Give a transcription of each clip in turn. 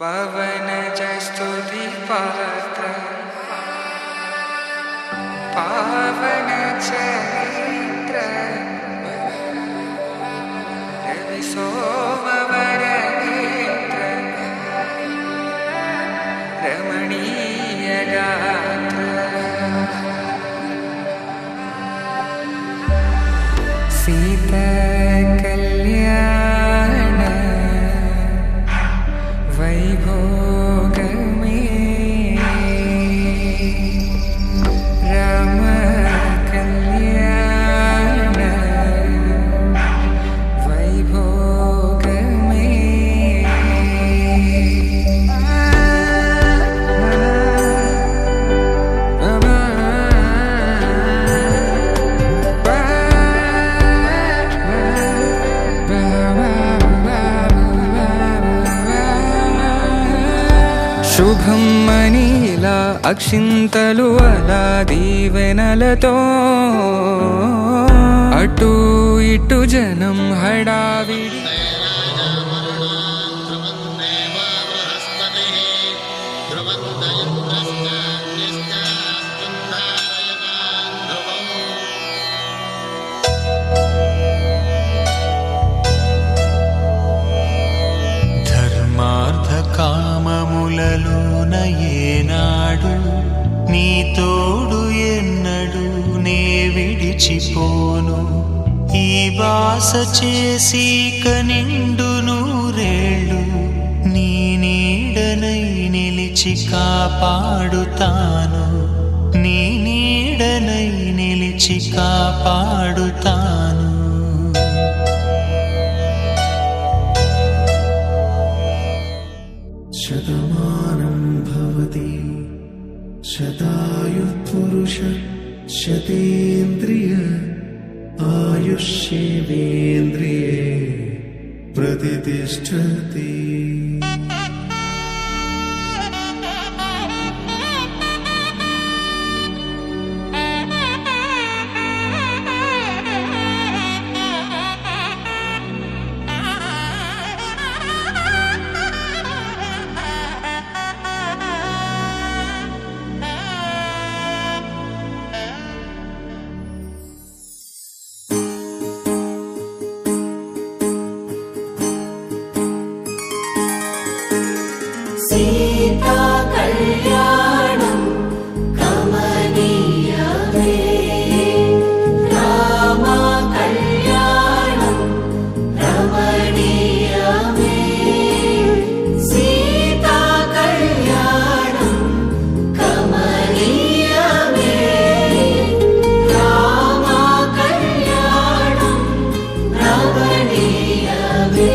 పవనజ స్తుతి పాత్ర పావన చరిత్ర రవి సోమవర నేత్ర రమణీయ గాత్ర సీతా కళ్యాణ వైభోగమే రామ కళ్యాణ వైభోగమే శుభం మనీలా అక్షింతలు అలా దీవెనలతో అటు ఇటు జనం హడావిడి కామములలోన ఏనాడు నీ తోడు ఎన్నడు నే విడిచిపోను ఈ వాస చేసి కనిండు నూరేళ్ళు నీ నీడనై నిలిచి కాపాడుతాను నీ నీడనై నిలిచి కాపాడుతాను శతమానం భవతి శతాయుః పురుష శతేంద్రియ ఆయుష్యేంద్రియే ప్రతిష్ఠతి. సీతా కళ్యాణం కమనీయమే రామ కళ్యాణం రమణీయమే సీతా కళ్యాణం కమనీయమే రామ కళ్యాణం రమణీయమే.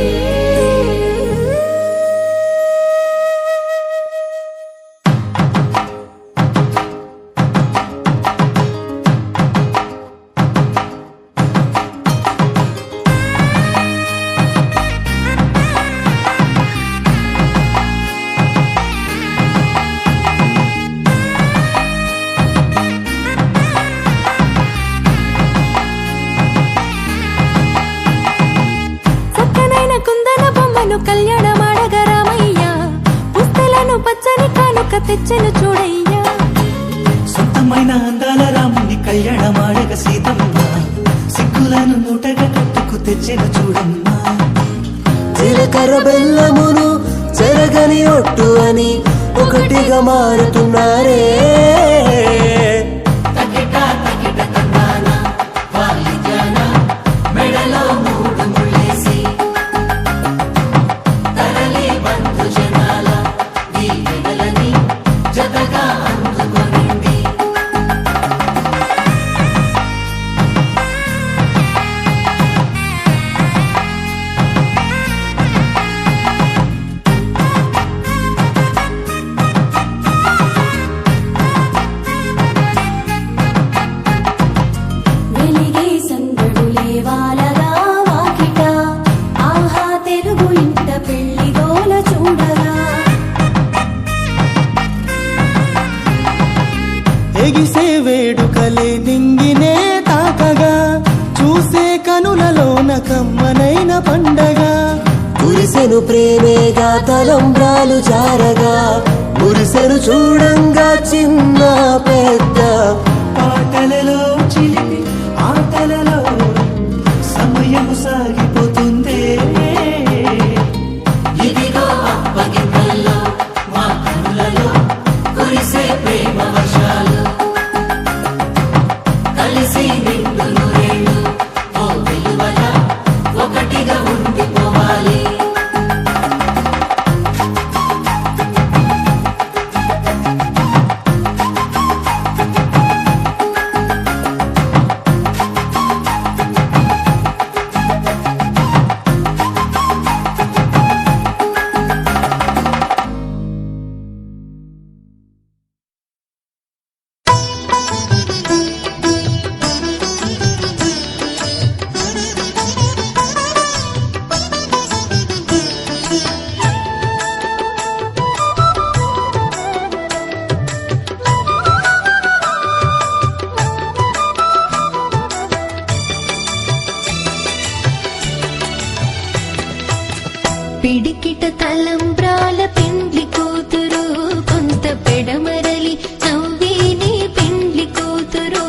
కళ్యాణమాడగ రామయ్య పుస్తలను పచ్చని కానుక తెచ్చెను చూడయ్యా సొంతమైన అందాల రాముని కళ్యాణమాడగ సీతమ్మ సిగ్గులను మూటగా కట్టుకు తెచ్చెను చూడమ్మా జీలకర్ర బెల్లమును చెరగని ఒట్టు అని ఒకటిగా మారుతున్నారే ఎగిసే వేడుకలే నింగినే తాకగా చూసే కనులలోన కమ్మనైన పండగ కురిసే కురిసెను ప్రేమేగా తలంబ్రాలు జారగా మురిసెను చూడంగా చిన్న పెద్ద పాటలలో చిలిపి ఆటలలో సమయము సాగిపోతుందే ఇదిగో అప్పగింతల్లో మా కనులలో కురిసే ప్రేమ వర్షాలు కలిసి నిండు నూరేళ్ళు ఓ వెలువల ఒకటిగా ఉండిపోవాలి పిడికిట తలంబ్రాల పెండ్లి కూతురు కొంత పెడమరలి నవ్విని పెండ్లి కూతురు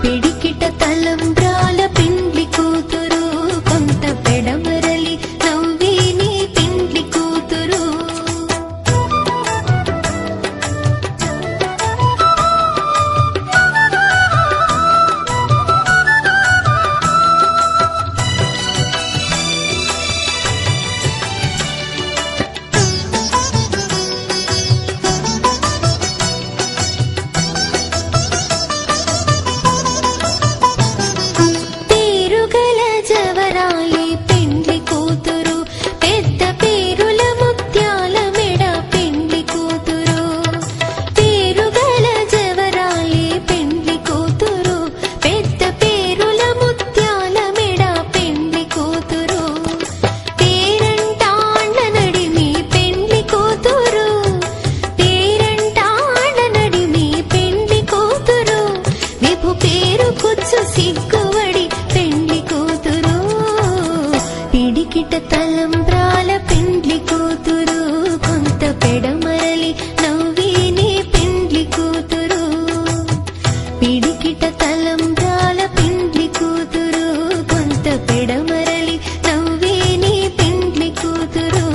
పిడికిట తలంబ్రాల పెండ్లి కూతురు కొంత పెడమరలి నవ్విని పెండ్లి కూతురు పేరుగల జవరాయి పెండ్లి కూతురు పెద్ద పేరుల ముత్యాల మెడ పెండ్లి కూతురు పేరుగల జవరాయి పెండ్లి కూతురు పెద్ద పేరుల ముత్యాల మెడ పెండ్లి కూతురు పేరంటాళ్ళ నడిమి పెండ్లి కూతురు పేరంటాళ్ళ నడిమి పెండ్లి కూతురు విభు పేరు కుచ్చు సిగ్గువడి పెండ్లి కూతురు పిడికిట తలంబ్రాల పెండ్లి కూతురు కొంత పెడమరలి నవ్విని పెండ్లి కూతురు పిడికిట తలంబ్రాల పెండ్లి కూతురు కొంత పెడమరలి నవ్విని పెండ్లి కూతురు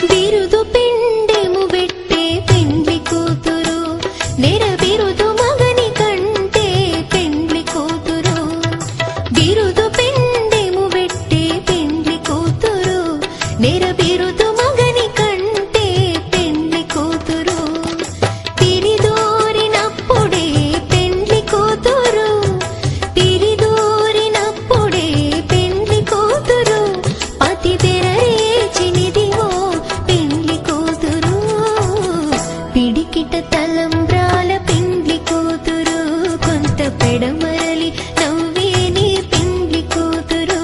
బిరుదు పిండెము బెట్టే పెండ్లి కూతురు నెర బిరుదు మగని కంటే పెండ్లి కూతురు బిరుదు పిండెము బెట్టే పెండ్లి కూతురు నెర బిరుదు మగని కంటే పెండ్లి కూతురు తిరిదోరినప్పుడే పెండ్లి కూతురు తిరిదోరినప్పుడే పెండ్లి కూతురు పతి తెరరేచినిదివో పెండ్లి కూతురు పిడికిట తలంబ్రాల పెండ్లి కూతురు కొంత పెడమరలి నవ్విని పెండ్లి కూతురు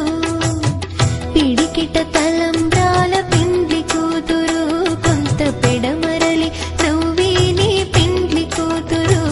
పిడికిట తలంబ్రాల పెండ్లి కూతురు కొంత పెడమరలి నవ్విని పెండ్లి కూతురు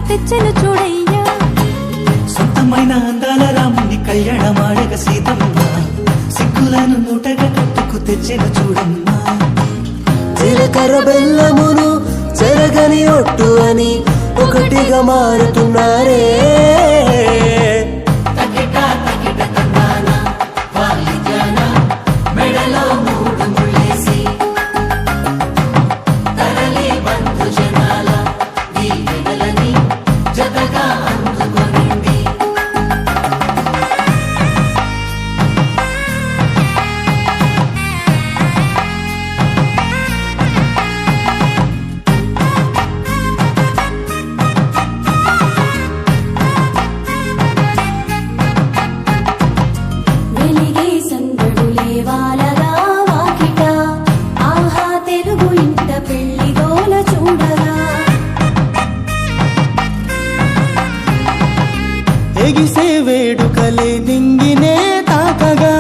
తెచ్చెను చూడయ్యా. సొంతమైన అందాల రాముని కళ్యాణమాడగ సీతమ్మ సిగ్గులను మూటగా కట్టుకు తెచ్చెను చూడమ్మా. జీలకర్ర బెల్లమును చెరగని ఒట్టు అని ఒకటిగా మారుతున్నారే. తకిట తకిట తందాన వాలి జాన మెడలో మూడు ముళ్ళేసి తరలి బంధు జనాల దీవెనలని జతగా అందుకొనింది. వెలిగే సందడులే వాలగా వాకిట, ఆహా తెలుగు ఇంట పెళ్లి గోల చూడగా. ఎగిసే వేడుకలే నింగినే తాకగా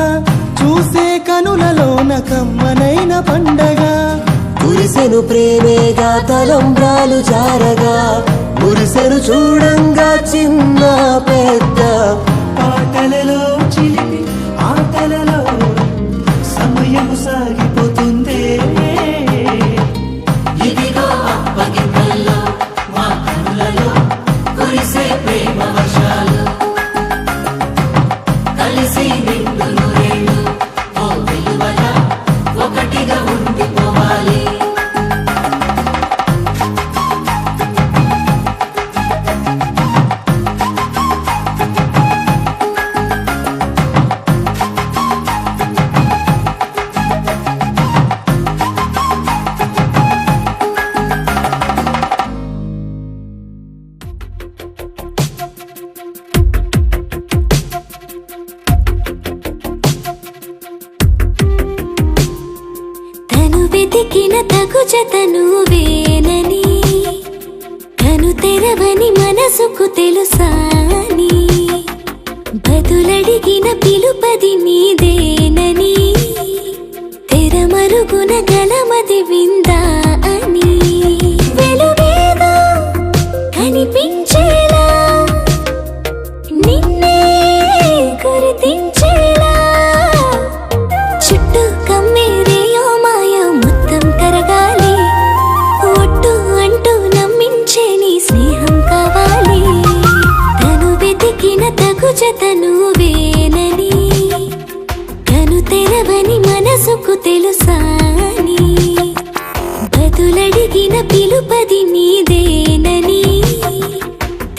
చూసే కనులలోన కమ్మనైన పండగ. కురిసెను ప్రేమేగా తలంబ్రాలు జారగా మురిసెను చూడంగా చిన్న పెద్ద. పాటలలో చిలిపి ఆటలలో సమయము సాగిపోతుందే. ఇదిగో అప్పగింతల్లో మా కనులలో కురిసే ప్రేమ వర్షాలు. కలిసి నిండు నూరేళ్ళు ఓ వెలువల ఒకటిగా ఉండిపోవాలి. తను వెతికిన తగు జతను వేనని, కను తెరవని మనసుకు తెలుసాని, బదులడిగిన పిలుపది నీదేనని, తెరమరుగున గలమది విందా అని. వెలుగేదో కనిపించేలా నిన్నే గుర్తించేలా, చుట్టూ కమ్మేరేయో మాయ మొత్తం కరగాలి. ఒట్టు అంటూ నమ్మించే నీ స్నేహం కావాలి. తను వెతికిన తగు జతను వేనని, కను తెరవని మనసుకు తెలుసాని, బదులడిగిన పిలుపది నీదేనని,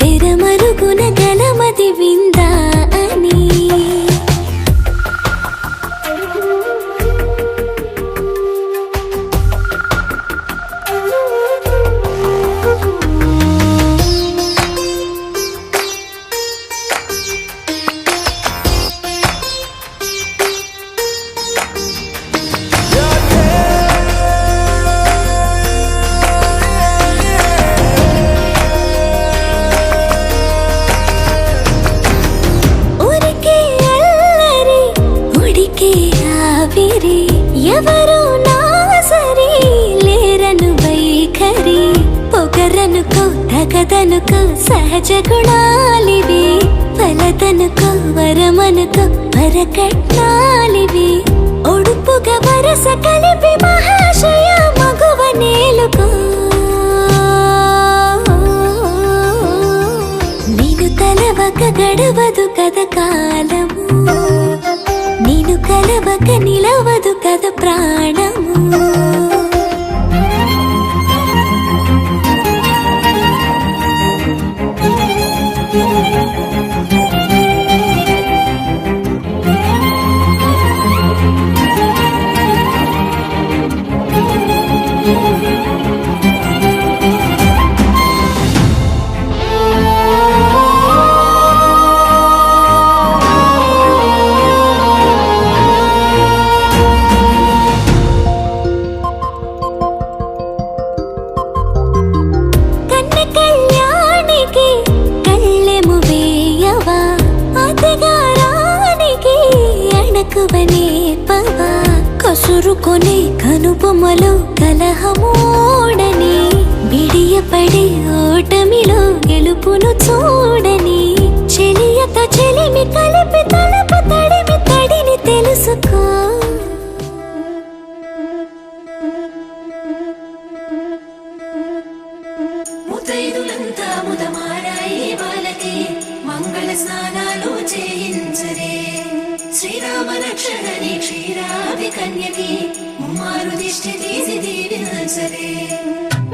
తెరమరుగున గలమది విందా అని. ఊరికే అల్లరి ఉడికే ఆవిరి, ఎవరు నా సరి లేరను వైఖరి. పొగరనుకో తగదనుకో సహజ గుణాలివి, ఫలదనుకో వరమనుకో వరకట్నాలివి. ఒడుపుగా వరస కలిపి మహాశయ మగువ నేలుకో. నేను తలవక గడవదు కద కాలము, నేను కలవక నిలవదు కద ప్రాణము. కసురుకొనే కనుబొమ్మలో కలహమోడని, బిడియపడే ఓటమిలో గెలుపు చెలిమితో చెలిమి కలిపి తలపు తడిమి తడిని తెలుసుకో ముతైదులంతా ముదమారాయి వాళ్ళకి మంగళ స్నానాలు చేయించరే శ్రీరామ రక్షణని క్షీరాది కన్యకి ముమ్మారు దిష్టి తీసి దీవించరే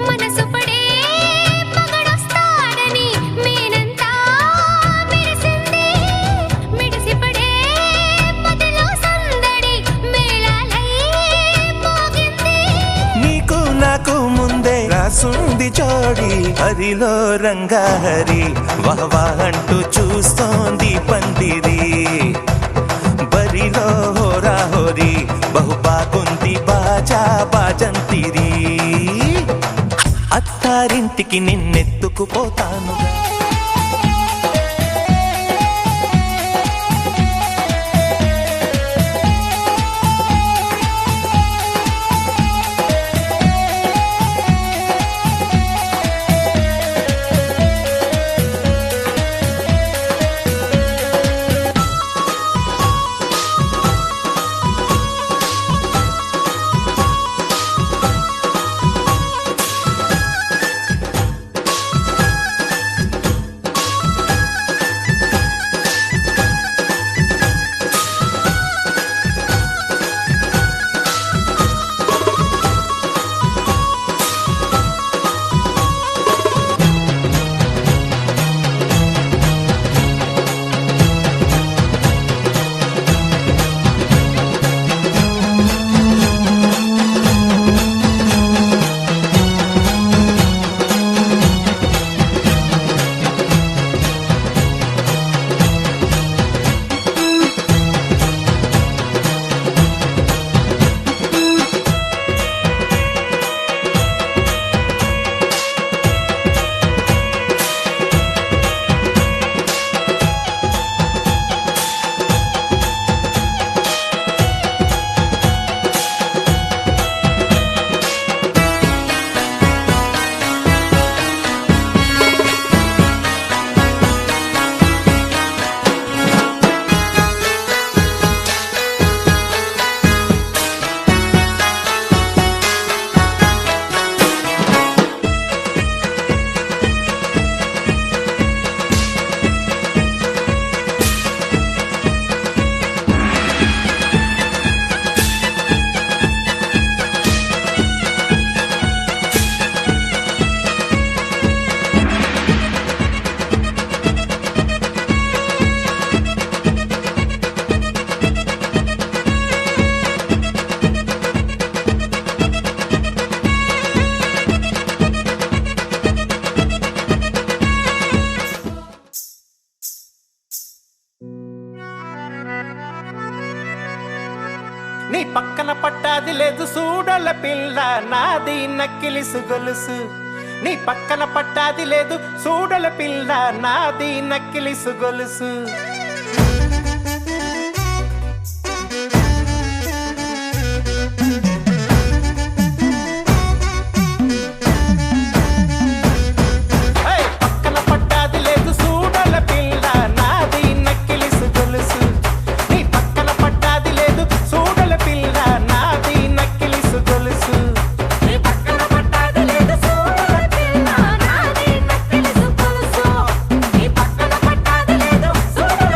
మనసు పడే మగడొస్తాడని మేనంతా మెరిసింది మిడిసి పడే మదిలో సందడి మేళాలై మోగింది నీకు నాకు ముందే రాసుంది జోడి హరిలో రంగాహరి వహవా అంటూ చూస్తోంది పందిరి బరిలో హోరా హోరి బహు బాగుంది బాజా బాజంతిరి అత్తారింటికి నిన్నెత్తుకుపోతాను నీ పక్కన పట్టాది లేదు సూడల పిల్ల నాది నక్కిలిసు గొలుసు నీ పక్కన పట్టాది లేదు సూడల పిల్ల నాది నక్కిలిసు గొలుసు పక్కన పట్టాది లేదు సూడల పిల్ల నాది నక్కిలిసు గొలుసు నీ పక్కన పట్టాది లేదు సూడల పిల్ల నాది నక్కిలిసు గొలుసు నీ పక్కన పట్టాది లేదు సూడల పిల్ల నాది నక్కిలిసు గొలుసు నీ పక్కన పట్టాది లేదు సూడల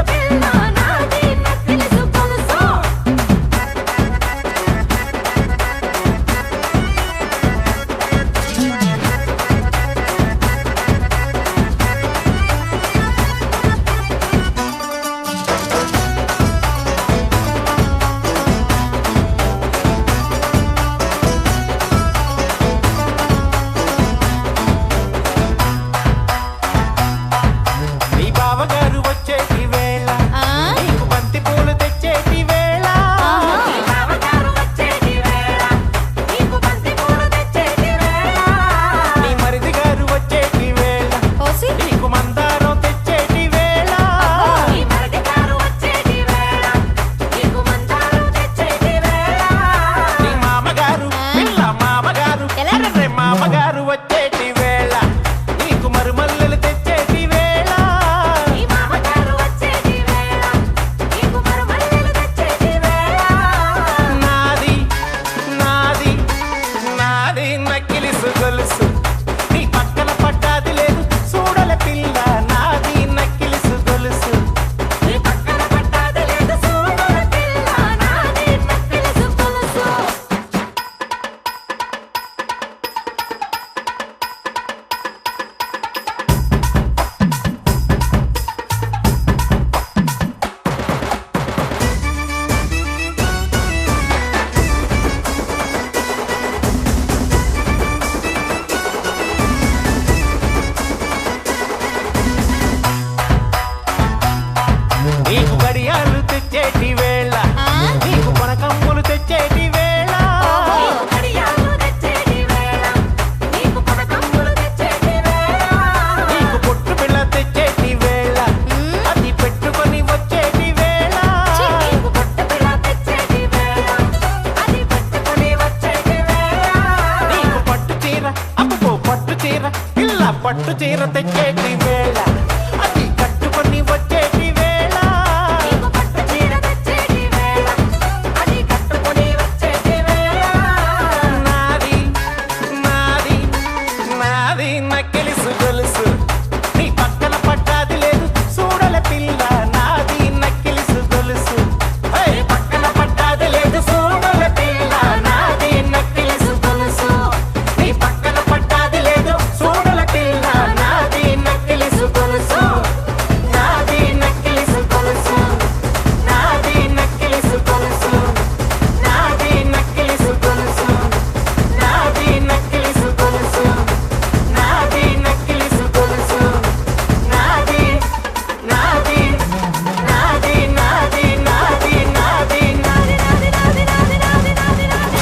చీర పిల్ల పట్టు చీర తెచ్చేటి వేళ అది కట్టుకొని వచ్చేటి వేళ పట్టు చీర తెచ్చేటి వేళ అది కట్టుకొని వచ్చేటి వేళ నాది నాది నాది నక్కిలిసు గొలుసు నీ పక్కన పట్టాది లేదు చూడల పిల్ల నాది నక్కిలిసు గొలుసు పక్కన పట్టాది లేదు చూడల పిల్ల నాది నక్కిలిసు గొలుసు నీ పక్కన పట్టాది లేదు చూడల పిల్ల నాది నక్కిలిసు గొలుసు నాది నక్కిలిసు గొలుసు నాది నక్కిలిసు గొలుసు నాది నక్కిలిసు గొలుసు నాది నక్కిలిసు గొలుసు నాది నక్కిలిసు గొలుసు నాది నాది నాది నాది నాది నాది నాది నాది నాది నాది నాది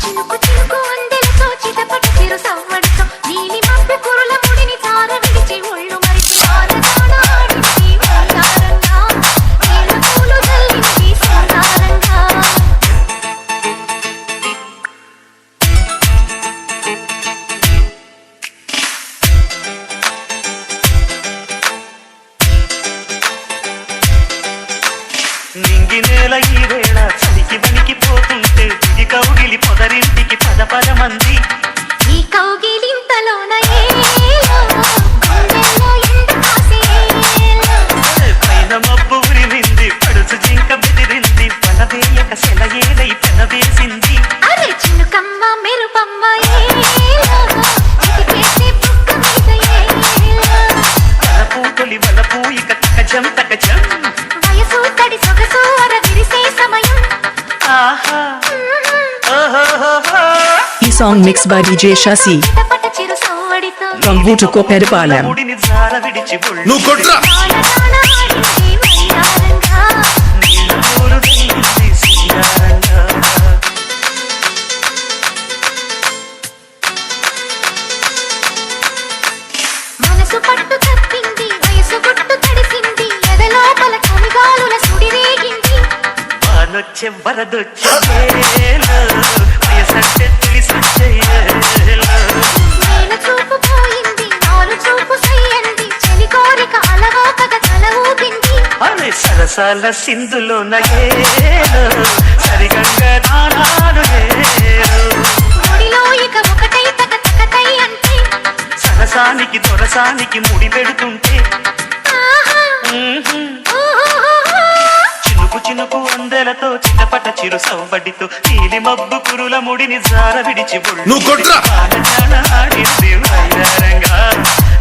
చినుకు చినుకు అందెలతో చిటపట చిరు సవ్వడితో నీలి మబ్బు కురుల ముడిని తార విడిచి ఒళ్ళు మరిచి ఆనదాన ఆడింది వయ్యారంగా నీల పూలు జల్లింది సింగారంగా నింగి నేల ఈ వేళ చలికి వణికి పోతుంటే దిగి కౌగిలి పొదరింటికి పద పద మంది ఈ కౌగిలింతలోన ఏలో గుండెల్లో ఎండ కాసేలో పైన మబ్బు ఉరిమింది పడుచు జింక బెదిరింది పలవేయక సెలయేలై పెనవేసింది అరే చినుకమ్మ మెరుపమ్మ ఏలో చిటికేసే బుగ్గ మీద ఏలో తలపూ తొలి వలపూ ఇక తకజం తకజం వయసు తడి సొగసు అరవిరిసే సమయం ఆహా ఓహోహోహో. ఈ song mix by DJ Shasi చిటపట చిరు సవ్వడితో from Vutuko Peripalam. ముడిని జార విడిచి ఒళ్ళు నువ్వు కొట్రా ఆనదాన ఆడింది వయ్యారంగా నీళ్ళ పూలు జల్లింది సింగారంగా. మనసు పట్టు తప్పింది వయసు గుట్టు తడిసింది ఎదలోపల కమిగాలుల సుడి రేగింది వానొచ్చే వరదొచ్చే వయసంటే తెలిసొచ్చే నేను చూపు పోయింది నాలు చూపు సయ్యంది చెలి కోరిక అలవోకగ తల ఊపింది అరే సరసాల సింధులో నగేలు సరిగంగా నానాలు ముడిలో ఇక ఒకటై తక తకతై అంటే సరసానికి దొరసానికి ముడి పెడుతుంటే ఆహా ఊహూహూహూ. చినుకు చినుకు అందెలతో చిటపట చిరు సవ్వడితో నీలి మబ్బు కురుల ముడిని జార విడిచి ఒళ్ళు నువ్వు కొట్రా బాలజాల ఆడింది వయ్యారంగా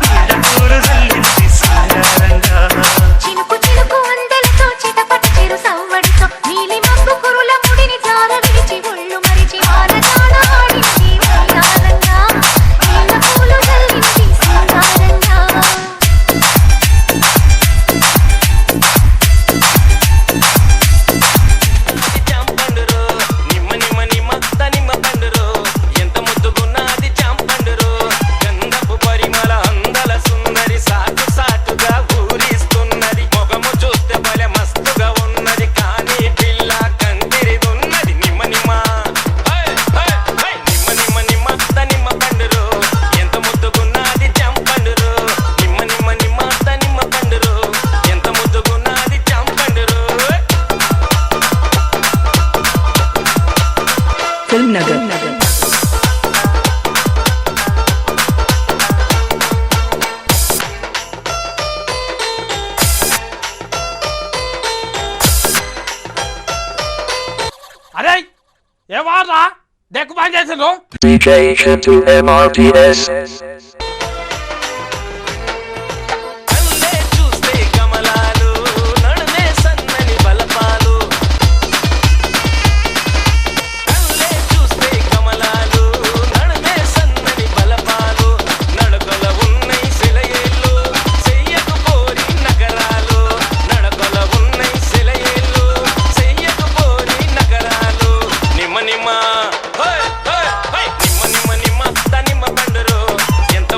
నీళ్ళ పూలు జల్లింది సింగారంగా. చినుకు చినుకు అందెలతో చిటపట చిరు సవ్వడితో నీలి మబ్బు కురుల ముడిని జార విడిచి ఒళ్ళు మరిచి ఆనదాన ఆడింది వయ్యారంగా నీళ్ళ పూలు జల్లింది సింగారంగా చాంపండురు నిమ్మ నిమ్మ నిమ్మత్త నిమ్మ పండురు ఎంత ముద్దుగున్నది చాంపండురు గంధపు పరిమళ అందల సుందరి సాటు సాటుగా ఊరిస్తున్నది మొగము చూస్తే భలే మస్తుగా ఉన్నది కానీ పిల్ల కంటిరిదున్నది నిమ్మ నిమ్మ నిమ్మ నిమ్మ నిమ్మత్త నిమ్మ పండురు ఎంత ముద్దుగున్నది చాంపండురు నిమ్మ నిమ్మ నిమ్మత్త నిమ్మ పండురు ఎంత ముద్దుగున్నది చాంపండురు Film Nagar. అరే ఏ వారా డెక్కు పని చేసిండ్రు DJ Shantu MRTS. కళ్ళే చూస్తే కమలాలు నడుమే సన్నని బలపాలు కళ్ళే చూస్తే కమలాలు నడుమే సన్నని బలపాలు నడకల ఉన్నై సెలయేళ్ళు చెయ్యకు పోరి నగరాలు నడకల ఉన్నై సెలయేళ్ళు చెయ్యకు పోరి నగరాలు నిమ్మ నిమ్మ నిమ్మ నిమ్మ నిమ్మ నిమ్మ పండురు ఎంత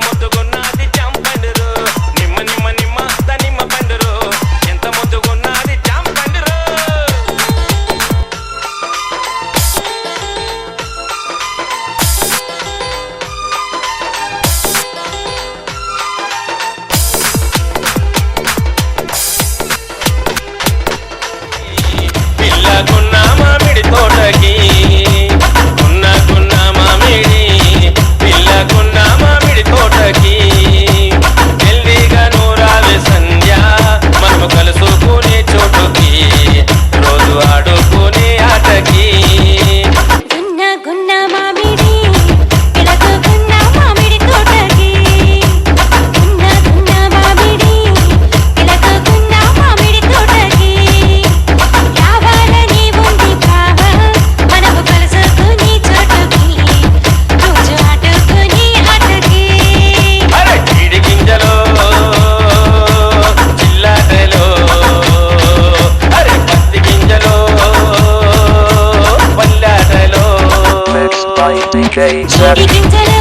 DJ ఏడి Sadish. గింజలు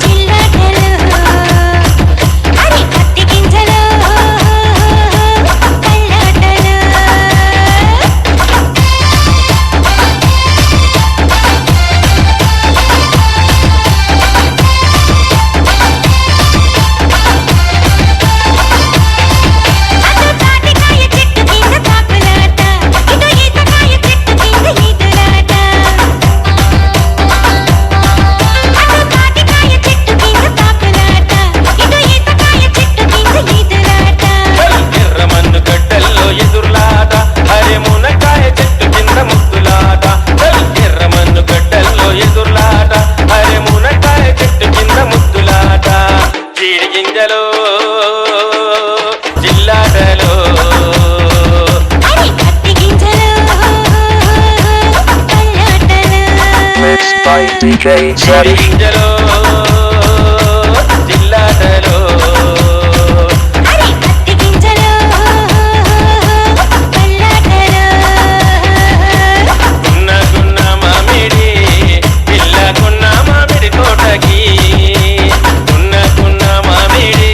జిల్లాటలు అరే కత్తి గింజలు కల్లాటలు అటు తాటికాయ చెట్టు కింద తాకులాట ఇటు ఈతకాయ చెట్టు కింద ఈతలాట అటు తాటికాయ చెట్టు కింద తాకులాట ఇటు ఈతకాయ చెట్టు కింద ఈతలాట ఎర్రమన్ను గడ్డల్లో ఎదురులాట అరే మునక్కాయ చెట్టు కింద ముద్దులాట ఎర్రమన్ను గడ్డల్లో ఎదురులాట అరే మునక్కాయ చెట్టు కింద ముద్దులాట జీడి గింజలు జిల్లాటలో అరే కత్తి గింజలు కల్లాటలు Mixed by DJ జీడి Sadish. గింజలు జిల్లాటలో అరే కత్తి గింజలు కల్లాటలు గున్న మామిడి పిల్లకున్న మామిడి తోటకి గున్న మామిడి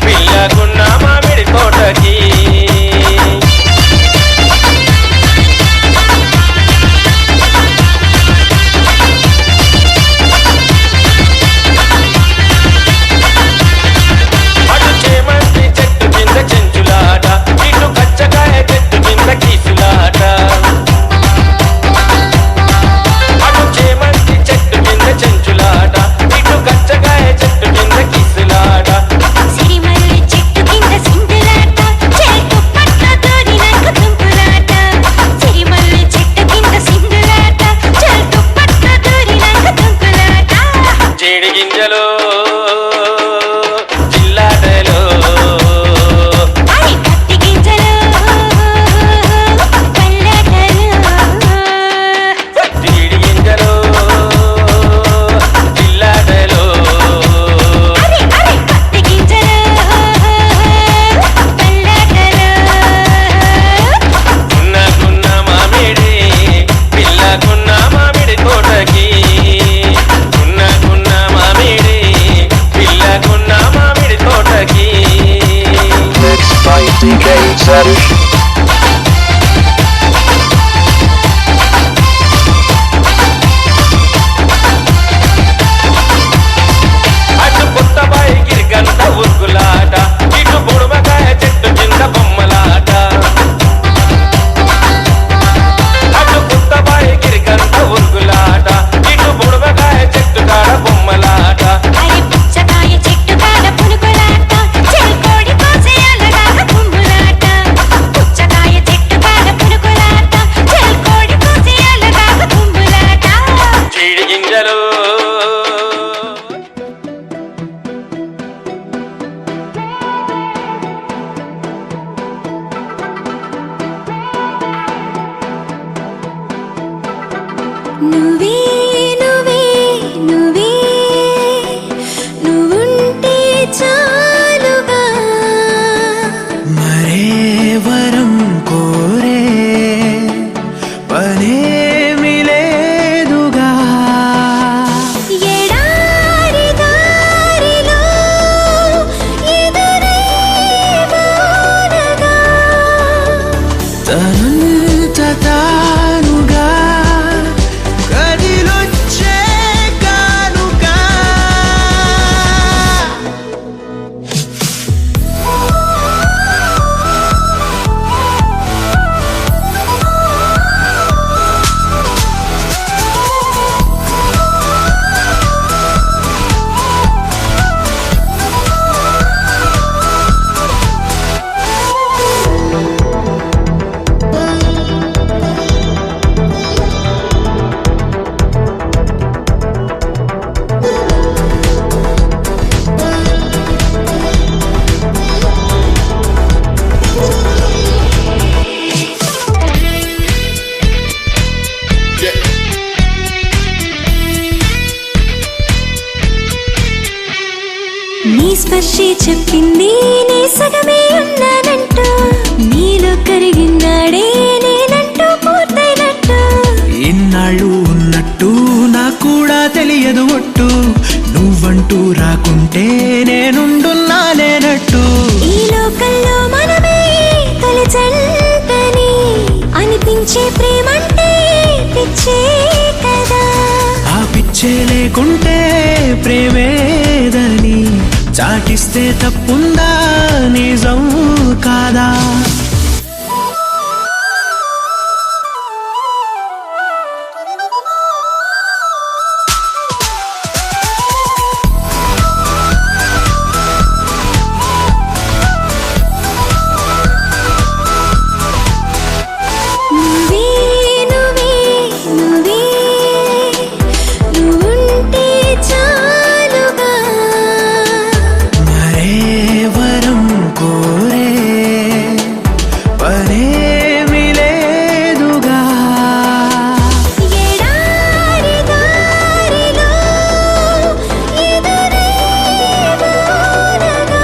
పిల్లకున్న మామిడి తోటకి అటు చేమంతి చెట్టు కింద చెంచులాట ఇటు కచ్చకాయ చెట్టు కింద కీసులాట అటు చేమంతి చెట్టు కింద చెంచులాట ఇటు కచ్చకాయ చెట్టు కింద కీసులాట సిరిమల్లి చెట్టు కింద సింధులాట చెట్టు పట్ల దూరినాక తుంపులాట సిరిమల్లి చెట్టు కింద సింధులాట చెట్టు పట్ల దూరినాక తుంపులాట జీడి గింజలు జిల్లాటలో అరే కత్తి గింజలు కల్లాటలు జీడి గింజలు జిల్లాటలో అరే కత్తి గింజలు కల్లాటలు గున్న మామిడి పిల్లకున్న మామిడి తోటకి గున్న మామిడి పిల్లకున్న మామిడి తోటకి Mixed by DJ Sadish. అటు కొత్త బాయికి గంట ఉరుకులాట ఇటు బుడమకాయ చెట్టు కింద బొమ్మలాట అటు కొత్త బాయికి గంట ఉరుకులాట ఇటు బుడమకాయ చెట్టు కాడ బొమ్మలాట అరే పుచ్చకాయ చెట్టు కాడ పునుకులాట చెల్కోడి కోసే అలగాక తుమ్ములాట పుచ్చకాయ చెట్టు కాడ పునుకులాట చెల్కోడి కోసే అలగాక తుమ్ములాట జీడి గింజలు నువ్వే నువ్వే నువ్వే నువ్వుంటే చాలుగా మరే వరం కోరే పనేమి లేదుగా ఎడారి దారిలో ఎదురే వానగా తనంత తానుగా కదిలొచ్చే కానుగా నీ స్పర్శే చెప్పింది నీ సగమే ఉన్నానంటూ నీలో కరిగినాడే నేనంటూ పూర్తయినట్టు ఇన్నాళ్ళు ఉన్నట్టు లేదు ఒట్టు నువ్వంటూ రాకుంటే నేనుండున్నా లేనట్టు ఈ లోకల్లో మనమే తొలి జంటని అనిపించే ప్రేమంటే పిచ్చే కదా ఆ పిచ్చే లేకుంటే ప్రేమేదని చాటిస్తే తప్పుందా నిజం కాదా నువ్వే నువ్వే నువ్వే నువ్వుంటే చాలుగా మరే వరం కోరే పరేమి లేదుగా ఎడారి దారిలో ఎదురే వానగా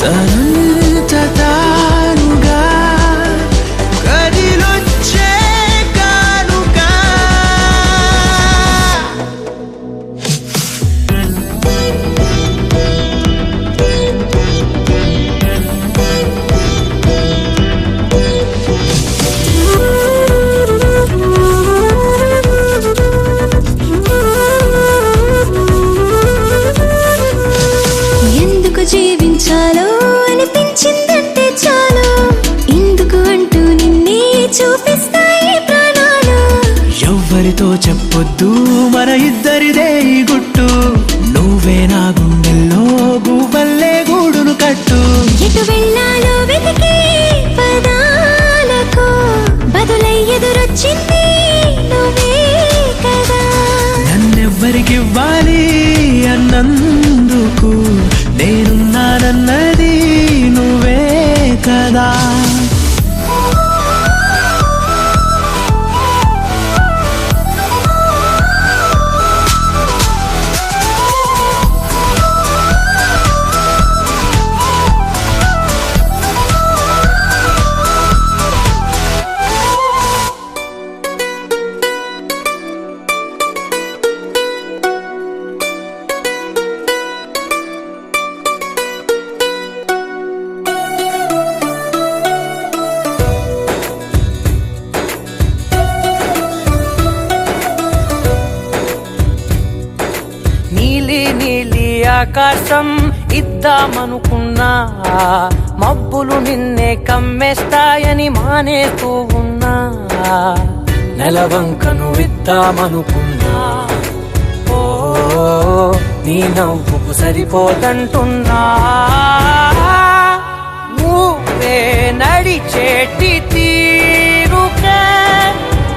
తనంత తానుగా కదిలొచ్చే కానుక ఎందుకు జీవించాలో అనిపించిందంటే చాలు ఇందుకు అంటూ నిన్నే చూపిస్తాయి ప్రాణాలు ఎవ్వరితో చెప్పొద్దు మన ఇద్దరిదే ఈ గుట్టు నువ్వే నా గుండెల్లో గువ్వల్లే గూడును కట్టు ఎటు వెళ్ళాలో వెతికే పదాలకు బదులై ఎదురొచ్చింది నువ్వే కదా నన్నెవ్వరికివ్వాలి అన్నందుకు నేనున్నానన్నది నువ్వే కదా నీలి నీలి ఆకాశం ఇద్దామనుకున్నా మబ్బులు నిన్నే కమ్మేస్తాయని మానేస్తూ ఉన్నా నెలవంకను ఇద్దామనుకున్నా ఓ నీ నవ్వుకు సరిపోదంటున్నా నువ్వే నడిచేటి తీరుకే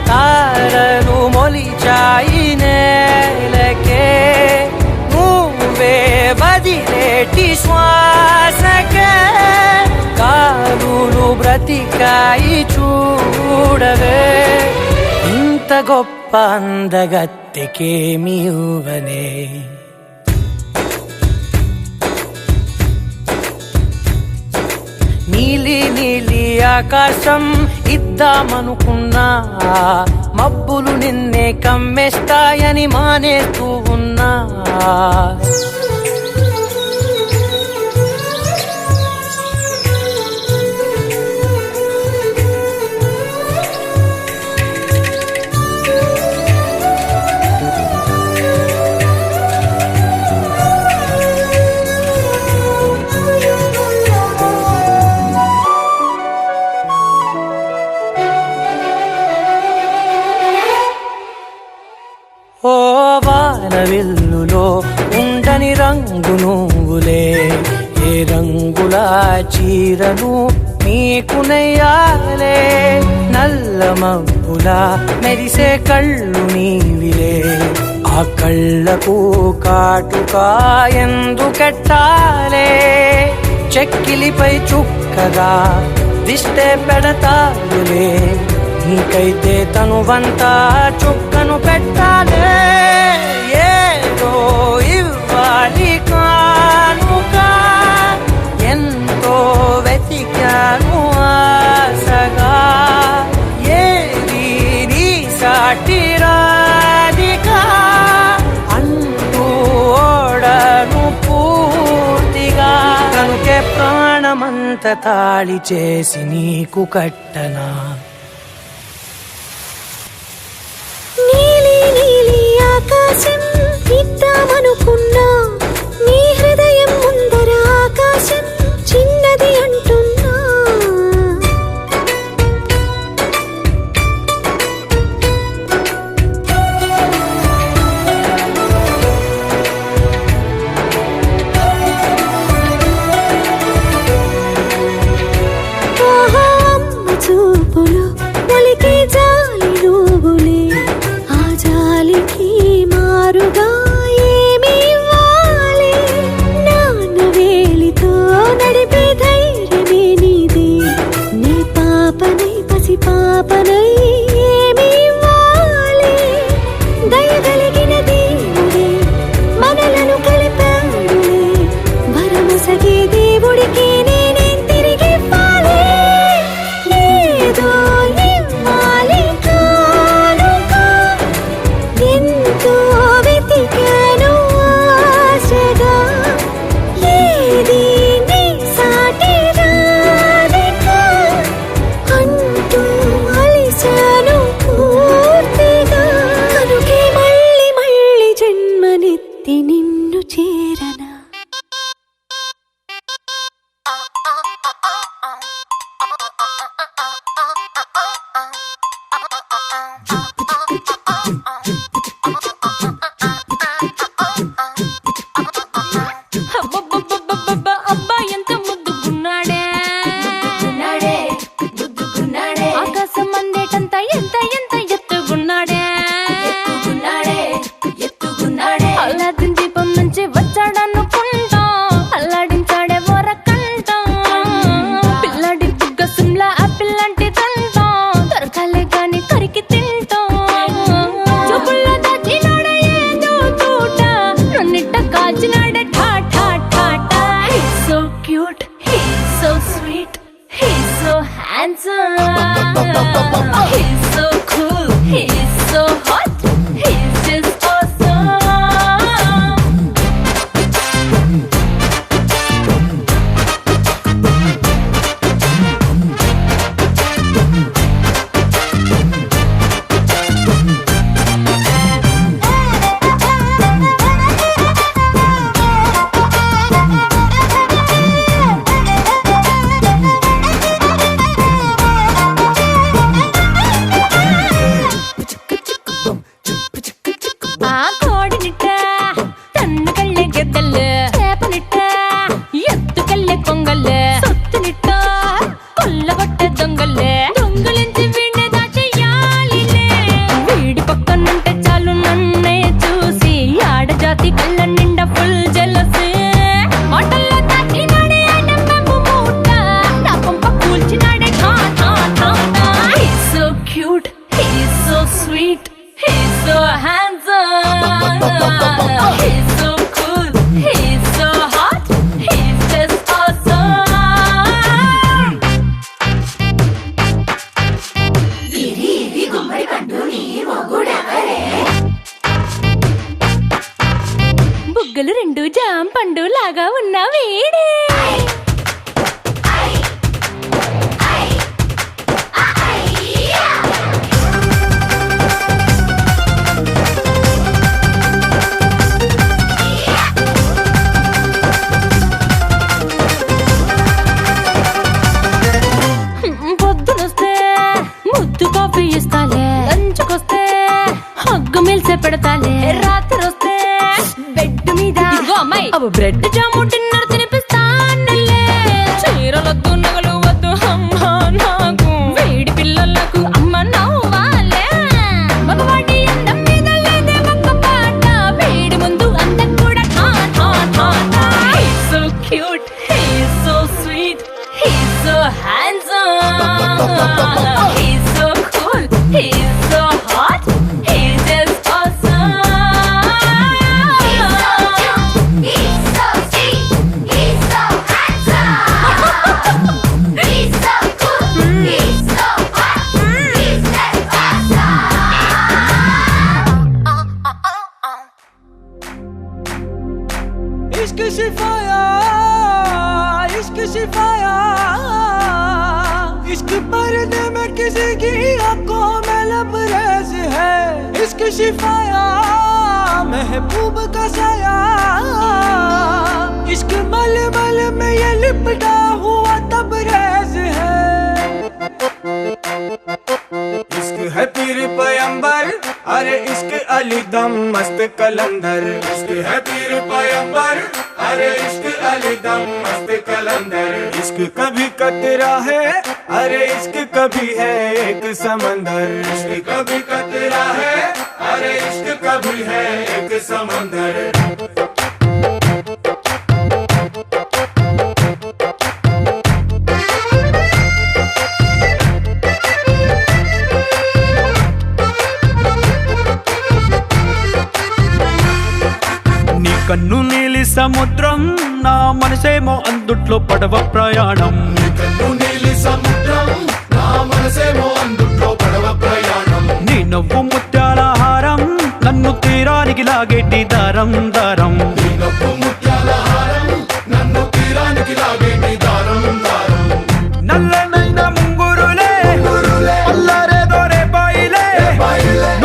తారలు మొలిచాయి నేలకే నువ్వే వదిలేటి శ్వాసకే కాలులు బ్రతికాయి చూడవే ఇంత గొప్ప అందగత్తెకేమి ఇవ్వనే నీలి నీలి ఆకాశం ఇద్దామనుకున్నా మబ్బులు నిన్నే కమ్మేస్తాయని మానేస్తూ ఉన్నా ఓ వానవిల్లులో ఉండని రంగు నువ్వులే ఏ రంగుల చీరను నీకు నెయ్యాలే నల్ల మబ్బులా మెరిసే కళ్ళు నీవిలే ఆ కళ్ళకు కాటుకా ఎందుకెట్టాలే చెక్కిలిపై చుక్కగా దిష్టే పెడతావులే నీకైతే తనువంతా చుక్కను పెట్టాలే ఏదో ఇవ్వాలి కానుక ఎంతో వెతికాను ఆశగా ఏది నీ సాటి రాధికా జీవితమంత తాళి చేసి నీకు కట్టనా నీలి నీలి ఆకాశం ఇద్దామనుకున్నా నీ హృదయం ముందర ఆకాశం చిన్నది అంటున్నా ఆహా అమ్మ చూపులు ఒలికే జాలి నువ్వులే ఆ జాలికి మారుగా ఏమి ఇవ్వాలి నాన్న వేలితో నడిపే ధైర్యమే నీదే నీ పాపనై పసి పాపనై ఏమి ఇవ్వాలి దయగలిగిన దేవుడే మనలను కలిపాడులే వరమసగే దేవుడికి నేనేం తిరిగి ఇవ్వాలి ఏదో ఇవ్వాలి కానుక ఎంతో వెతికాను ఆశగా ఏది నీ సాటి రాధిక అంటూ అలిశాను పూర్తిగా కనుకే మళ్ళీ మళ్ళీ జన్మనెత్తి నిన్ను చేరనా అబ్బా ఎంత ముద్దుకున్నాడే ఆకాశం అందేటంత ఎంత ఎంత ఎత్తుకున్నాడే అల్లాదిన్ దీపం నుంచి వచ్చాడనుకుంటా అల్లాడించాడే ఓరకంట పిల్లాడి బుగ్గ సిమ్లా ఆపిల్ లాంటి తంట దొరకాలే గాని కరికి తింటా చూపుల్లో దాచినాడే ఏదో తోట నన్నిట్ట కాల్చినాడే ఠా ఠా ఠా ఠా He's so cute, he's so sweet, he's so handsome, he's so cool, he's so hot, he's just awesome. ఆ కోడినిట్ట తన్ను కళ్ళే గెద్దలు చేపనిట్ట ఎత్తుకెళ్ళే కొంగల్లే సొత్తునిట్ట కొల్లగొట్టే దొంగల్లే దొంగలించి వీణ్ణే దాచేయాలిలే వీడి పక్కనుంటే చాలు నన్నే చూసి ఆడజాతి కళ్ళ నిండా ఫుల్ జెలసీ మాటల్లో దాచినాడే అడమ్మ మూట నా కొంప కూల్చినాడే ఠా ఠా ఠా ఠా He's so cute, he's so sweet, he's so handsome, he's so cool, he's so hot, he's just awesome. బుగ్గలు రెండు జామ పండు లాగా ఉన్న వీడే పొద్దునొస్తే ముద్దు కాఫీ ఇస్తాలే లంచుకొస్తే హగ్గు మిల్సే పెడతాలే రాత్రి వస్తే బెడ్ మీద ఇదిగో అమ్మాయి అవి బ్రెడ్ జాము డిన్నర్ తినిపిస్తానులే చీరలొద్దు నగలు వద్దు అమ్మా నాకు వేడి పిల్లలకు అమ్మ నవ్వాలే మగవాడి అందం మీద లేదే ఒక్క పాట వేడి ముందు అందం కూడా ఠా ఠా ఠా ఠా He's so cute, he's so sweet, he's so handsome, he's so cool, he's so hot, he's just awesome. He's so cute, he's so sweet, he's so handsome, he's so cool, he's so hot, he's just awesome. इश्क शिफाया इश्क शिफाया इश्क पर्दे में किसी की आंखों में लबरेज है इश्क शिफाया महबूब का साया इश्क मलमल में ये लिपटा हुआ तबरेज है इश्क है पीर पैगंबर अरे इश्क अली दम मस्त कलंदर इश्क है पीर पैगंबर अरे इश्क अली दम मस्त कलंदर इश्क कभी कतरा है अरे इश्क कभी है एक समंदर इश्क कभी कतरा है अरे इश्क कभी है एक समंदर కన్ను నీలి సముద్రం నా మనసేమో అందుట్లో పడవ ప్రయాణం కన్ను నీలి సముద్రం నా మనసేమో అందుట్లో పడవ ప్రయాణం నీ నవ్వు ముత్యాల హారం నన్ను తీరానికి లాగేటి దారం దారం నీ నవ్వు ముత్యాల హారం నన్ను తీరానికి లాగేటి దారం దారం నల్లనైన ముంగురులే అల్లారేదో రేపాయిలే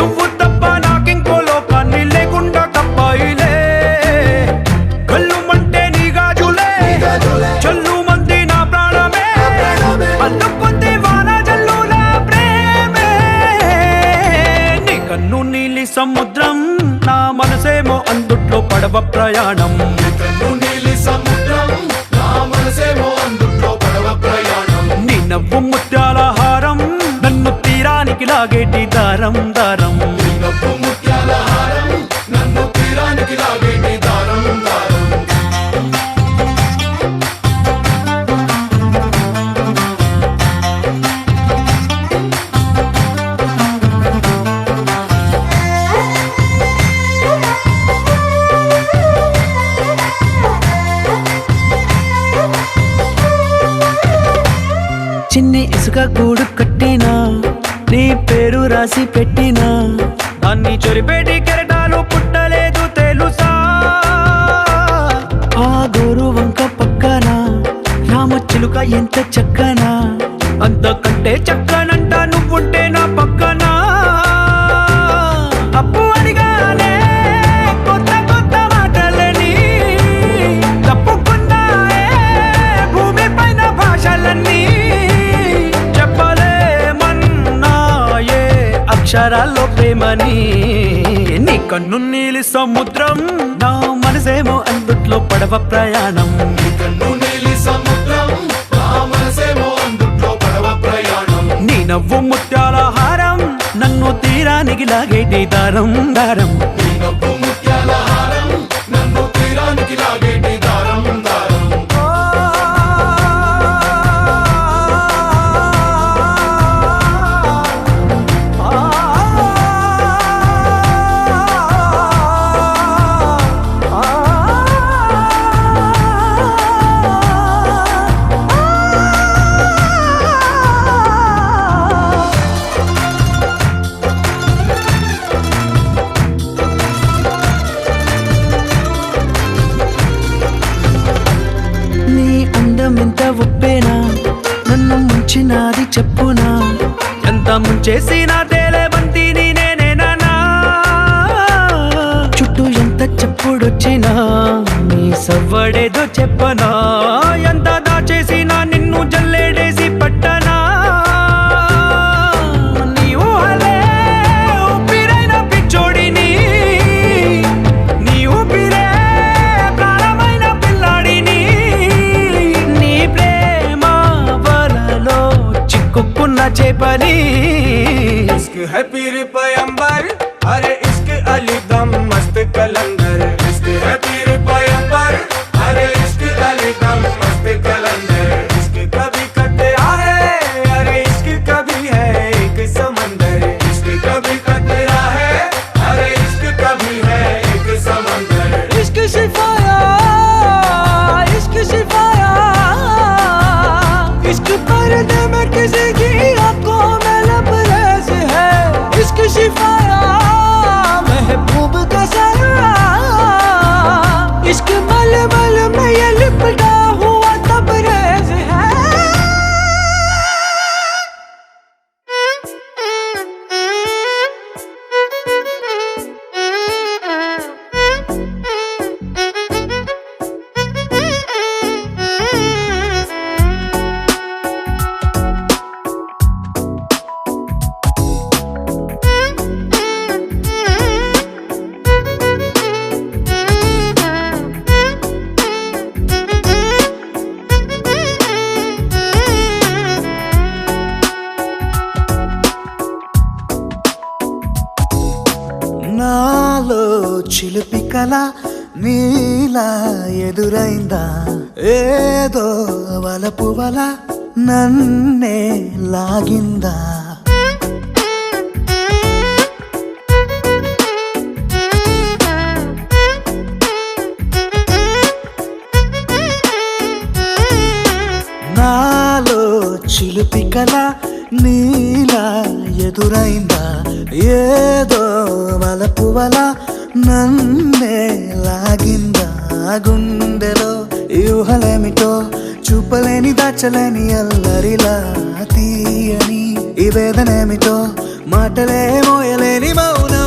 నువ్వు తప్ప నాకింకో లోకాన్ని లేకుండా కప్పాయిలే కళ్ళుమంటే నీ గాజులే చల్లు మంది నా ప్రాణమే అల్లుకుంది వాన జల్లుల ప్రేమే నీ కన్ను నీలి సముద్రం నా మనసేమో అందుట్లో పడవ ప్రయాణం కన్ను నీలి సముద్రం నా మనసేమో అందుట్లో పడవ ప్రయాణం నీ నవ్వు ముత్యాల హారం నన్ను తీరానికి లాగేటి దారం దారం నీ నవ్వు ముత్యాల హారం నన్ను తీరానికి లాగేటి దారం దారం చిన్ని ఇసుక గూడు కట్టినా నీ పేరు రాసి పెట్టినా దాన్ని చొరిపేటి కెరటాలు పుట్టలేదు తెలుసా ఆ గోరు వంక పక్కన రామచిలుక ఎంత చక్కనా అంతకంటే చక్కనంట నువ్వుంటే నా పక్కన అప్పు అడిగానే కొత్త కొత్త మాటలని తప్పుకున్నాయే భూమి పైన భాషలన్నీ చెప్పలేమన్నాయే అక్షరాల్లో ప్రేమని నీ కన్ను నీలి సముద్రం నా మనసేమో అందుట్లో పడవ ప్రయాణం కన్ను నీలి సముద్రం నా మనసేమో అందుట్లో పడవ ప్రయాణం నీ నవ్వు ముత్యాల హారం నన్ను తీరానికి లాగేటి దారం దారం నీ నవ్వు ముత్యాల హారం నన్ను తీరానికి లాగేటి దారం దారం నీ అందం ఎంత ఒప్పేనా నన్ను ముంచినాది చెప్పునా ఎంత ముంచేసినా తేలేవంతి నేనేనా చుట్టూ ఎంత చెప్పుడొచ్చినా నీ సవ్వడేదో చెప్పనా ఎంత దాచేసినా నిన్ను జల్లేడేసి పట్టనా నీ ఊహలే ఊపిరైన పిచ్చోడిని నీ ఊపిరే ప్రాణమైన పిల్లాడిని నీ ప్రేమ వలలో చిక్కుకున్న చేపని इश्क है पीर पैगंबर अरे इश्क अली दम मस्त कलंदर इश्क है पीर पैगंबर अरे इश्क अली दम मस्त कलंदर इश्क कभी कतरा है अरे इश्क कभी है एक समंदर इश्क कभी कतरा है अरे इश्क कभी है एक समंदर इश्क शिफाया इश्क पर्दे में किसी की आंखों में लबरेज है इश्क शिफाया నాలో చిలిపి కల నీలా ఎదురైందా ఏదో వలపు వల నన్నే లాగిందా నాలో చిలిపి కల నీలా ఎదురైందా ఏదో వలపు వల నన్నే లాగిందా గుండెలో ఊహలేమిటో చూపలేని దాచలేని అల్లరిలా తీయని ఈ వేదనేమిటో మాటలే మోయలేని మౌనం